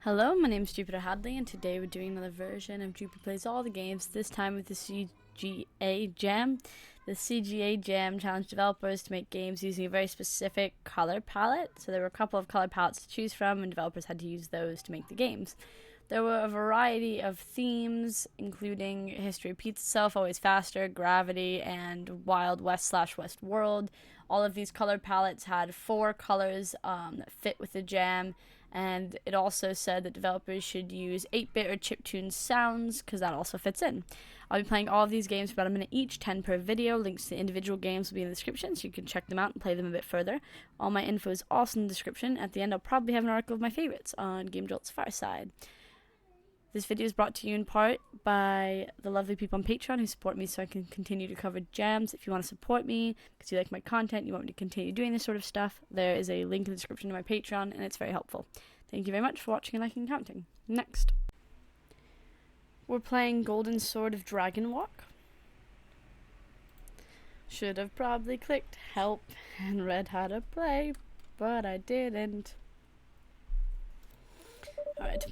Hello, my name is Jupiter Hadley, and today we're doing another version of Jupi Plays All the Games, this time with the CGA Jam. The CGA Jam challenged developers to make games using a very specific color palette, so there were a couple of color palettes to choose from, and developers had to use those to make the games. There were a variety of themes, including History Repeats Itself, Always Faster, Gravity, and Wild West/West World. All of these color palettes had 4 colors that fit with the jam, and it also said that developers should use 8-bit or chiptune sounds, because that also fits in. I'll be playing all of these games for about a minute each, 10 per video. Links to individual games will be in the description, so you can check them out and play them a bit further. All my info is also in the description. At the end, I'll probably have an article of my favorites on Game Jolt's Fireside. This video is brought to you in part by the lovely people on Patreon who support me so I can continue to cover jams. If you want to support me because you like my content, you want me to continue doing this sort of stuff, there is a link in the description to my Patreon, and it's very helpful. Thank you very much for watching and liking and commenting. Next, we're playing Golden Sword of Dragonwalk. Should have probably clicked help and read how to play, but I didn't. Alright.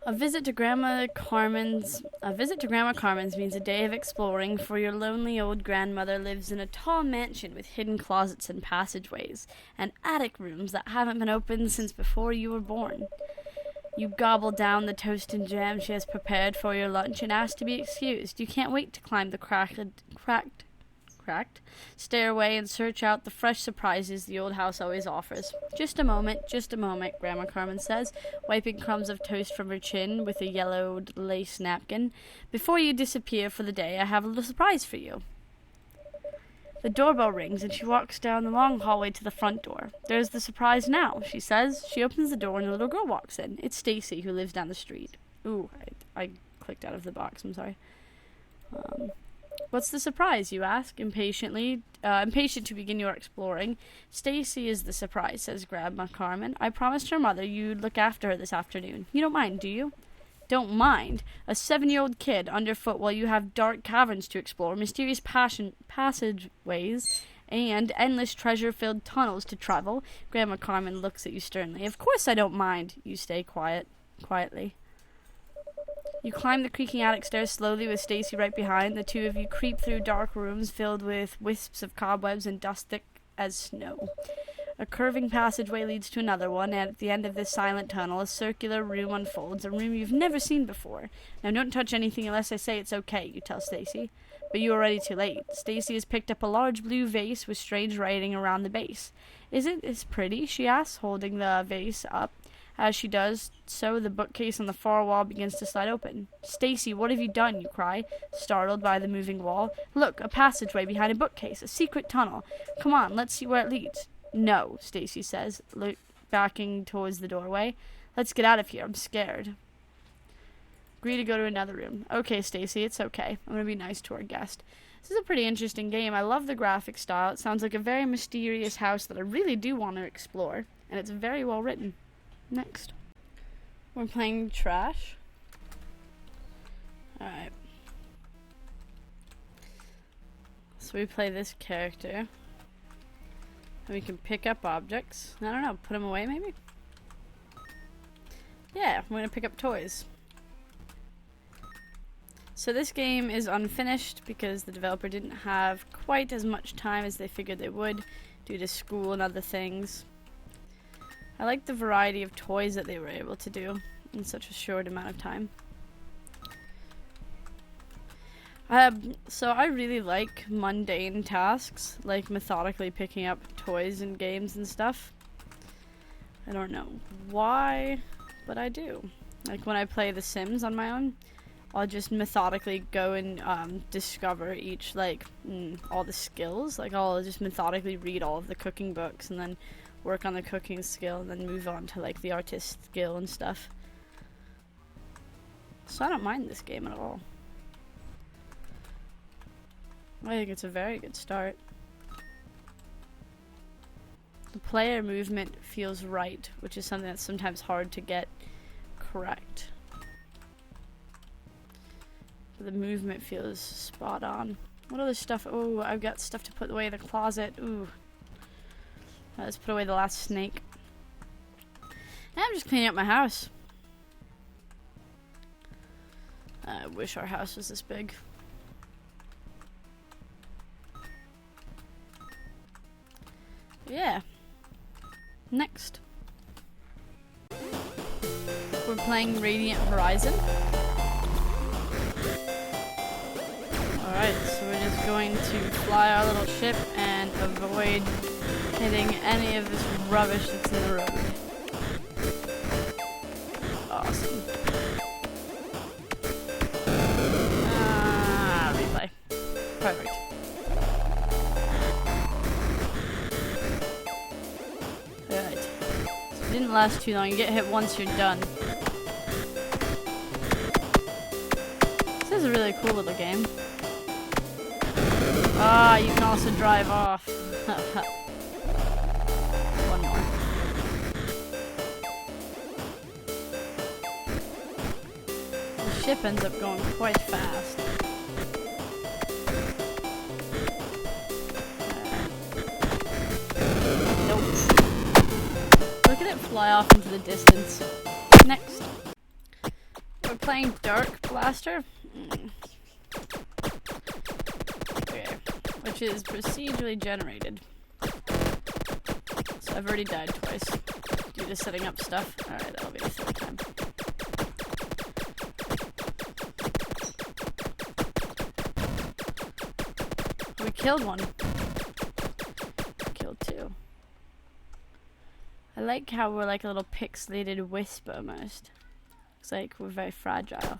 A visit to Grandma Carmen's means a day of exploring, for your lonely old grandmother lives in a tall mansion with hidden closets and passageways, and attic rooms that haven't been opened since before you were born. You gobble down the toast and jam she has prepared for your lunch and ask to be excused. You can't wait to climb the cracked stairway and search out the fresh surprises the old house always offers. Just a moment, Grandma Carmen says, wiping crumbs of toast from her chin with a yellowed lace napkin. Before you disappear for the day, I have a little surprise for you. The doorbell rings and she walks down the long hallway to the front door. There's the surprise now, she says. She opens the door and a little girl walks in. It's Stacy, who lives down the street. Ooh, I clicked out of the box, I'm sorry. What's the surprise, you ask, impatient to begin your exploring. Stacy is the surprise, says Grandma Carmen. I promised her mother you'd look after her this afternoon. You don't mind, do you? Don't mind? A 7-year-old kid underfoot while you have dark caverns to explore, mysterious passageways, and endless treasure-filled tunnels to travel. Grandma Carmen looks at you sternly. Of course I don't mind. You stay quietly. You climb the creaking attic stairs slowly with Stacy right behind. The two of you creep through dark rooms filled with wisps of cobwebs and dust thick as snow. A curving passageway leads to another one, and at the end of this silent tunnel, a circular room unfolds, a room you've never seen before. Now don't touch anything unless I say it's okay, you tell Stacy. But you are already too late. Stacy has picked up a large blue vase with strange writing around the base. Isn't this pretty? She asks, holding the vase up. As she does so, the bookcase on the far wall begins to slide open. Stacy, what have you done? You cry, startled by the moving wall. Look, a passageway behind a bookcase, a secret tunnel. Come on, let's see where it leads. No, Stacy says, backing towards the doorway. Let's get out of here. I'm scared. Agree to go to another room. Okay, Stacy, it's okay. I'm going to be nice to our guest. This is a pretty interesting game. I love the graphic style. It sounds like a very mysterious house that I really do want to explore, and it's very well written. Next, we're playing Trash. Alright. So we play this character. And we can pick up objects. I don't know, put them away maybe? Yeah, we're gonna pick up toys. So this game is unfinished because the developer didn't have quite as much time as they figured they would due to school and other things. I like the variety of toys that they were able to do in such a short amount of time. So I really like mundane tasks, like methodically picking up toys and games and stuff. I don't know why, but I do. Like when I play The Sims on my own, I'll just methodically go and discover each, all the skills. Like I'll just methodically read all of the cooking books and then work on the cooking skill and then move on to the artist skill and stuff. So I don't mind this game at all. I think it's a very good start. The player movement feels right, which is something that's sometimes hard to get correct. But the movement feels spot on. What other stuff? Oh, I've got stuff to put away in the closet. Ooh. Let's put away the last snake. And I'm just cleaning up my house. I wish our house was this big. Yeah. Next. We're playing Radiant Horizon. Alright, so we're just going to fly our little ship and avoid hitting any of this rubbish that's in the road. Awesome. Replay. Perfect. Alright. So it didn't last too long. You get hit once, you're done. This is a really cool little game. Ah, you can also drive off. One more. The ship ends up going quite fast. Nope. Look at it fly off into the distance. Next. We're playing Dark Blaster. Which is procedurally generated. So I've already died twice due to setting up stuff. Alright, that'll be the third time. We killed one. Killed two. I like how we're like a little pixelated wisp almost. Looks like we're very fragile.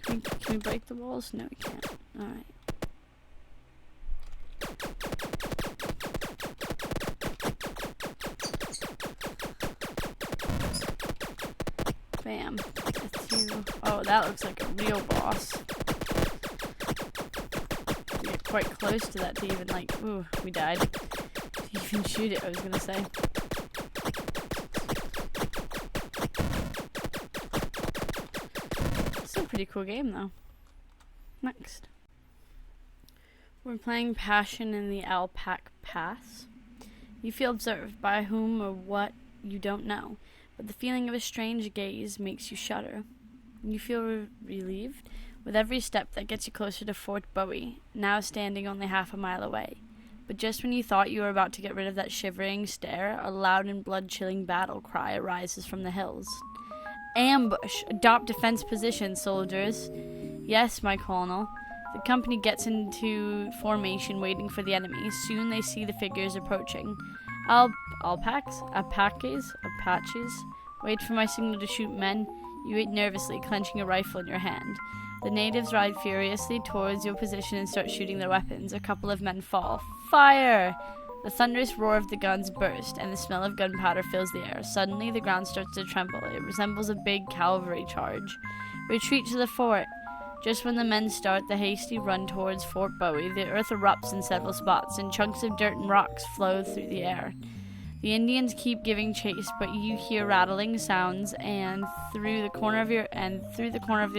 Can we break the walls? No, we can't. Alright. Bam. Oh, that looks like a real boss. We get quite close to that to even like, ooh, we died. To even shoot it, I was gonna say. It's a pretty cool game though. Next. We're playing Passion in the Feyntank Path. You feel observed by whom or what you don't know, but the feeling of a strange gaze makes you shudder. You feel relieved with every step that gets you closer to Fort Bowie, now standing only half a mile away. But just when you thought you were about to get rid of that shivering stare, a loud and blood-chilling battle cry arises from the hills. Ambush! Adopt defense position, soldiers! Yes, my colonel. The company gets into formation waiting for the enemy. Soon they see the figures approaching. Apaches? Wait for my signal to shoot, men. You wait nervously, clenching a rifle in your hand. The natives ride furiously towards your position and start shooting their weapons. A couple of men fall. Fire! The thunderous roar of the guns burst, and the smell of gunpowder fills the air. Suddenly, the ground starts to tremble. It resembles a big cavalry charge. Retreat to the fort! Just when the men start the hasty run towards Fort Bowie, the earth erupts in several spots, and chunks of dirt and rocks flow through the air. The Indians keep giving chase, but you hear rattling sounds, and through the corner of your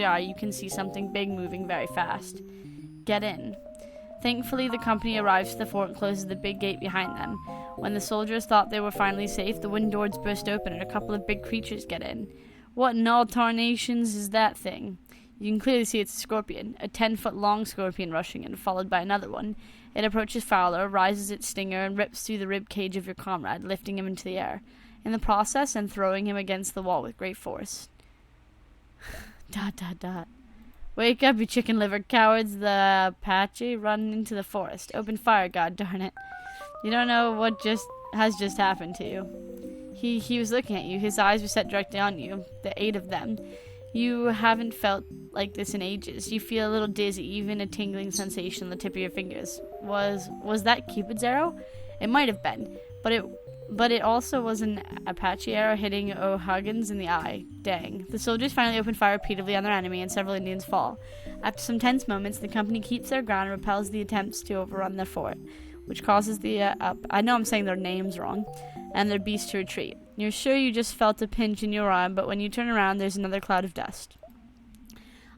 eye, you can see something big moving very fast. Get in. Thankfully, the company arrives at the fort and closes the big gate behind them. When the soldiers thought they were finally safe, the wooden doors burst open and a couple of big creatures get in. What in all tarnations is that thing? You can clearly see it's a scorpion, a 10-foot-long scorpion rushing in, followed by another one. It approaches Fowler, rises its stinger, and rips through the rib cage of your comrade, lifting him into the air. In the process, and throwing him against the wall with great force. ... Wake up, you chicken liver cowards! The Apache run into the forest. Open fire, god darn it! You don't know what has just happened to you. He was looking at you. His eyes were set directly on you. The 8 of them. You haven't felt like this in ages. You feel a little dizzy, even a tingling sensation on the tip of your fingers. Was that Cupid's arrow? It might have been, but it also was an Apache arrow hitting O'Huggins in the eye. Dang. The soldiers finally open fire repeatedly on their enemy, and several Indians fall. After some tense moments, the company keeps their ground and repels the attempts to overrun the fort, which causes the I know I'm saying their names wrong, and their beasts to retreat. You're sure you just felt a pinch in your arm, but when you turn around, there's another cloud of dust.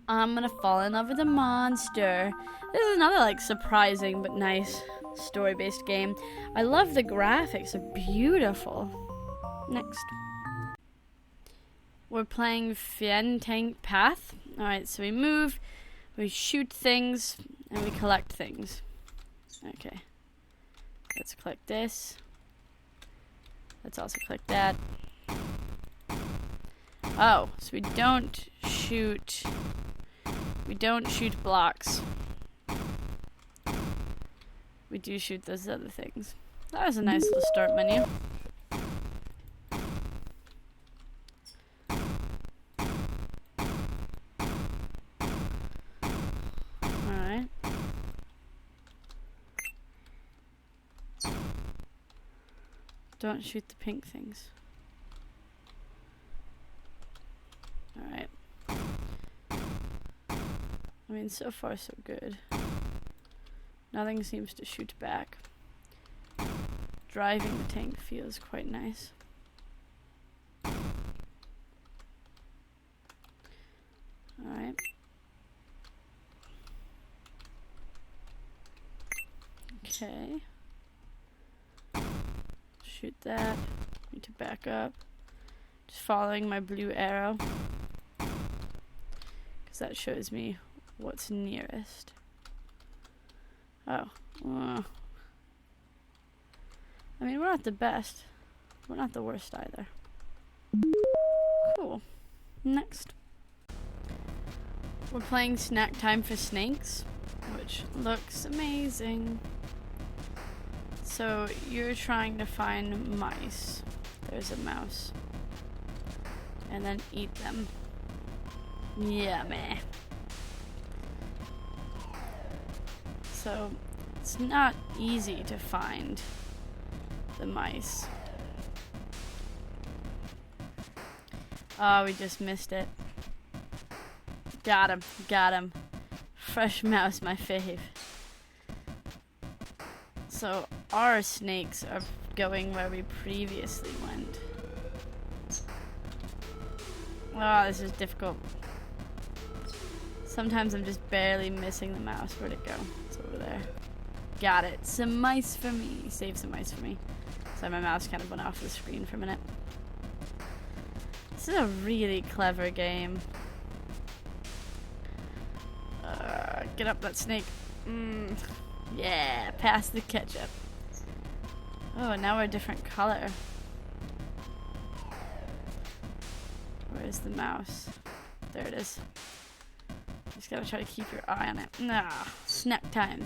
I'm gonna fall in love with a monster. This is another, surprising but nice story-based game. I love the graphics. They're beautiful. Next. We're playing Feyntank Path. Alright, so we move, we shoot things, and we collect things. Okay. Let's click this. Let's also click that. Oh, so we don't shoot blocks. We do shoot those other things. That was a nice little start menu. Alright. Don't shoot the pink things. Alright. I mean, so far so good. Nothing seems to shoot back. Driving the tank feels quite nice. Alright. Okay. Shoot that. Need to back up. Just following my blue arrow. Because that shows me what's nearest. Oh. I mean, we're not the best. We're not the worst either. Cool. Next. We're playing Snacktime for Snakes, which looks amazing. So, you're trying to find mice. There's a mouse. And then eat them. Yeah, meh. So, it's not easy to find the mice. Oh, we just missed it. Got him, got him. Fresh mouse, my fave. So, our snakes are going where we previously went. Oh, this is difficult. Sometimes I'm just barely missing the mouse. Where'd it go? It's over there. Got it. Some mice for me. Save some mice for me. So my mouse kind of went off the screen for a minute. This is a really clever game. Get up that snake. Yeah, pass the ketchup. Oh, now we're a different color. Where's the mouse? There it is. Just gotta try to keep your eye on it. Nah, snake time.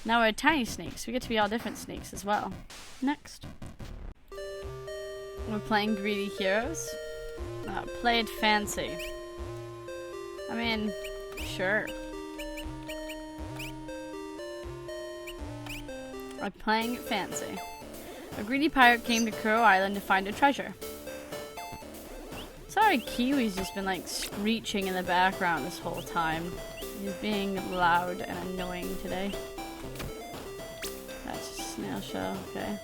Now we're tiny snakes. We get to be all different snakes as well. Next. We're playing Greedy Heroes. Play it fancy. I mean, sure. We're playing it fancy. A greedy pirate came to Kuro Island to find a treasure. Sorry, Kiwi's just been like screeching in the background this whole time. He's being loud and annoying today. That's a snail shell, okay.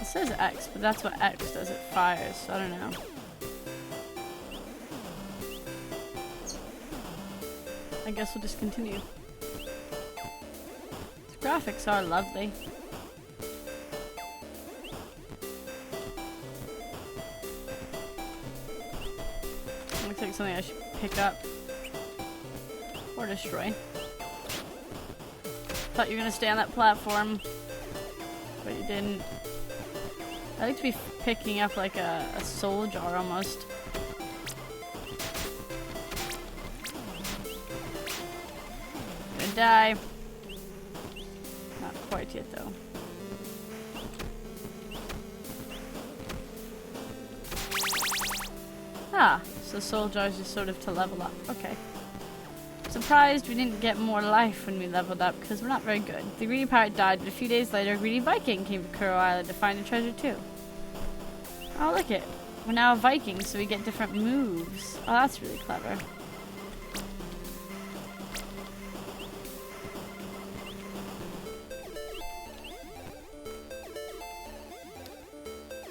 It says X, but that's what X does, it fires, so I don't know. I guess we'll just continue. The graphics are lovely. Looks like something I should pick up. Or destroy. Thought you were gonna stay on that platform, but you didn't. I like to be picking up like a soul jar almost. Gonna die. Not quite yet though. Ah, so soul jars is sort of to level up. Okay. Surprised we didn't get more life when we leveled up because we're not very good. The greedy pirate died, but a few days later a greedy Viking came to Kuro Island to find a treasure too. Oh, look it. We're now a Viking, so we get different moves. Oh, that's really clever.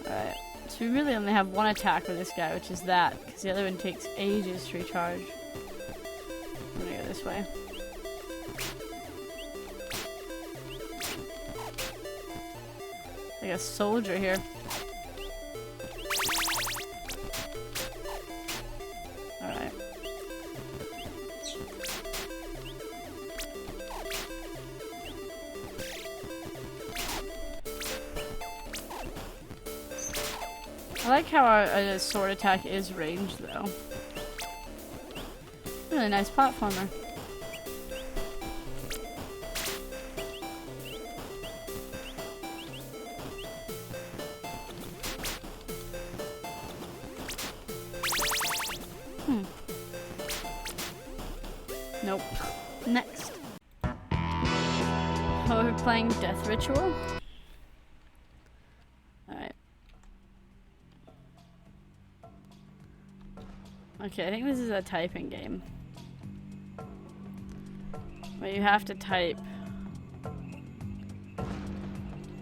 Alright. So we really only have one attack with this guy, which is that, because the other one takes ages to recharge. I'm gonna go this way. Like a soldier here. Alright. I like how our sword attack is ranged though. Really nice platformer. Nope. Next. Oh, we're playing Death Ritual? Alright. Okay, I think this is a typing game. Where you have to type...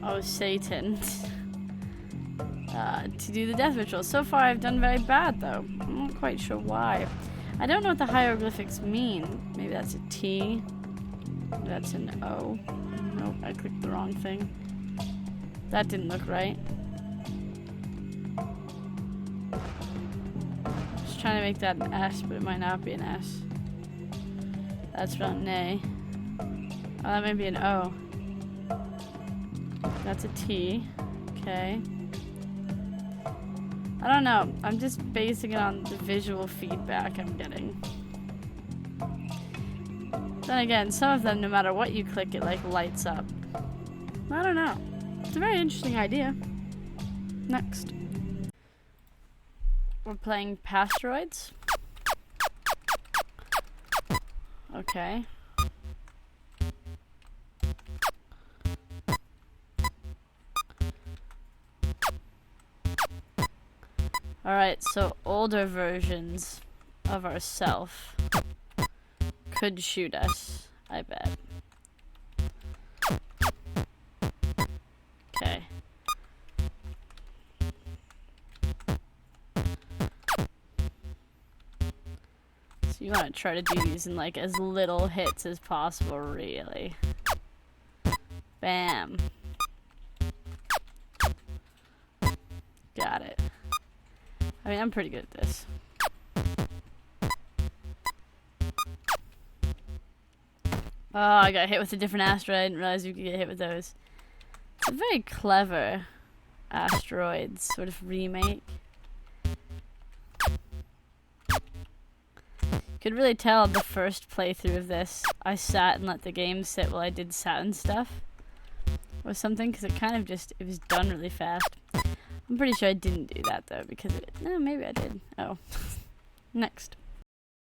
Oh, Satan. To do the Death Ritual. So far I've done very bad though. I'm not quite sure why. I don't know what the hieroglyphics mean. Maybe that's a T. Maybe that's an O. Nope, I clicked the wrong thing. That didn't look right. Just trying to make that an S, but it might not be an S. That's not an A. Oh, that may be an O. That's a T. Okay. I don't know. I'm just basing it on the visual feedback I'm getting. Then again, some of them, no matter what you click, it like lights up. I don't know. It's a very interesting idea. Next. We're playing Pasteroids. Okay. Alright, so older versions of ourself could shoot us, I bet. Okay. So you want to try to do these in like as little hits as possible, really. Bam. Got it. I mean, I'm pretty good at this. Oh, I got hit with a different asteroid. I didn't realize you could get hit with those. It's a very clever Asteroids sort of remake. Could really tell the first playthrough of this, I sat and let the game sit while I did Saturn stuff. Or something, because it kind of just, it was done really fast. I'm pretty sure I didn't do that though, because it, no, maybe I did. Oh. Next.